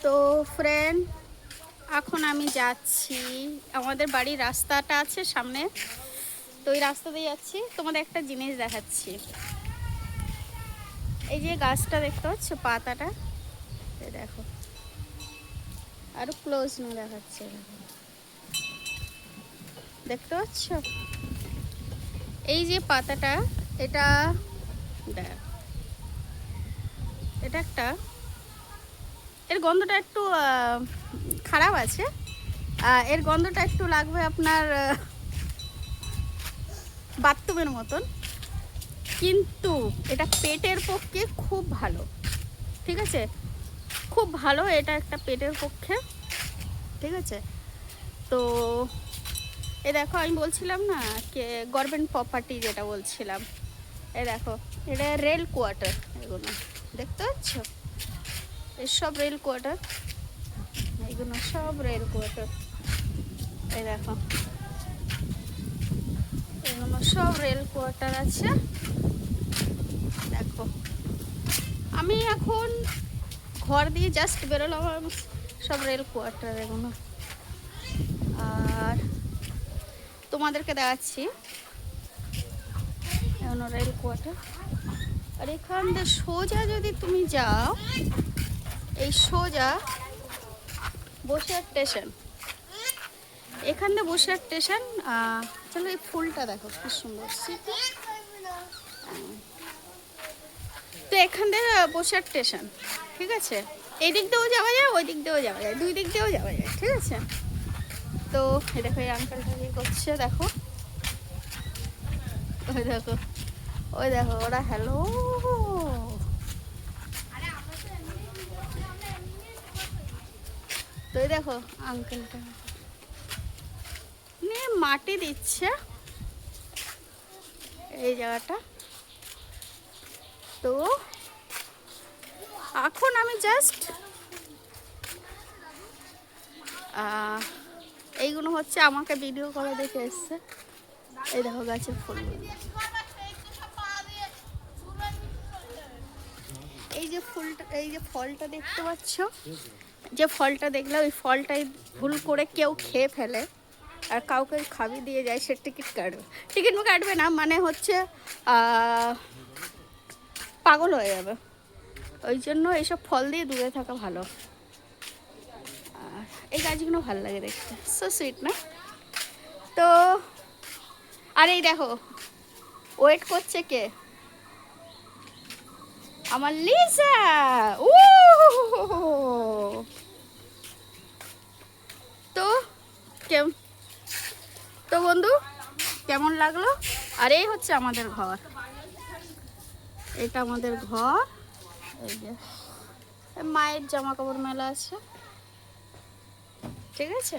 তো ফ্রেন্ড, এখন আমি যাচ্ছি, আমাদের বাড়ির রাস্তাটা আছে সামনে, তো ওই রাস্তা দিয়ে যাচ্ছি। তোমাদের একটা জিনিস দেখাচ্ছি। এই যে গাছটা দেখতে পাচ্ছ, পাতাটা দেখো, আরো ক্লোজ না দেখাচ্ছে, দেখতে পাচ্ছ এই যে পাতাটা, এটা দেখ, এটা একটা, এর গন্ধটা একটু খারাপ আছে। এর গন্ধটা একটু লাগবে আপনার বাথরুমের মতন, কিন্তু এটা পেটের পক্ষে খুব ভালো। ঠিক আছে, খুব ভালো, এটা একটা পেটের পক্ষে। ঠিক আছে, তো এ দেখো, আমি বলছিলাম না কে গভর্নমেন্ট প্রপার্টি, যেটা বলছিলাম, এ দেখো, এটা রেল কোয়ার্টার। এগুলো দেখতে পাচ্ছ, এসব রেল কোয়ার্টার, এগুলো সব রেল কোয়ার্টার। এই দেখো, এগুলো সব রেল কোয়ার্টার আছে। দেখো, আমি এখন ঘর দিয়ে জাস্ট বেরোলাম, সব রেল কোয়ার্টার এগুলো। আর তোমাদেরকে দেখাচ্ছি এগুলো রেল কোয়ার্টার। আর এখান দিয়ে সোজা যদি তুমি যাও, এই সোজা বসিরহাট স্টেশন, এখান দিয়ে বসিরহাট স্টেশন। চলো, এই ফুলটা দেখো কি সুন্দর, তো এখান থেকে বসিরহাট স্টেশন। ঠিক আছে, এই দিক দিয়েও যাওয়া যায়, ওই দিক দিয়েও যাওয়া যায়, দুই দিক দিয়েও যাওয়া যায়। ঠিক আছে, তো এই দেখো, এই আঙ্কেলটা কি করছে দেখো, ওই দেখো, ওই দেখো ওরা হ্যালো। তো এই দেখো আঙ্কেলটা মাটি দিচ্ছে এই জায়গাটা। তো এখন আমি জাস্ট এইগুলো হচ্ছে আমাকে ভিডিও করে দেখে এসছে। এই দেখো গাছের ফুল, এই যে ফুলটা, এই যে ফলটা দেখতে পাচ্ছ, যে ফলটা দেখলে, ওই ফলটাই ভুল করে কেউ খেয়ে ফেলে আর কাউকে খাবি দিয়ে যায়, সে টিকিট কাটবে। টিকিট কাটবে না, মানে হচ্ছে পাগল হয়ে যাবে। ওই জন্য এইসব ফল দিয়ে দূরে থাকা ভালো। আর এই গাছগুলো ভালো লাগে দেখতে, সো সুইট না? তো আর এই দেখো, ওয়েট করছে কে, আমার লিজা। ও তো কেমন, তো বন্ধু কেমন লাগলো? আর এই হচ্ছে আমাদের ঘর, এটা আমাদের ঘর। এই যে মায়ের জামা কাপড় মেলা আছে। ঠিক আছে।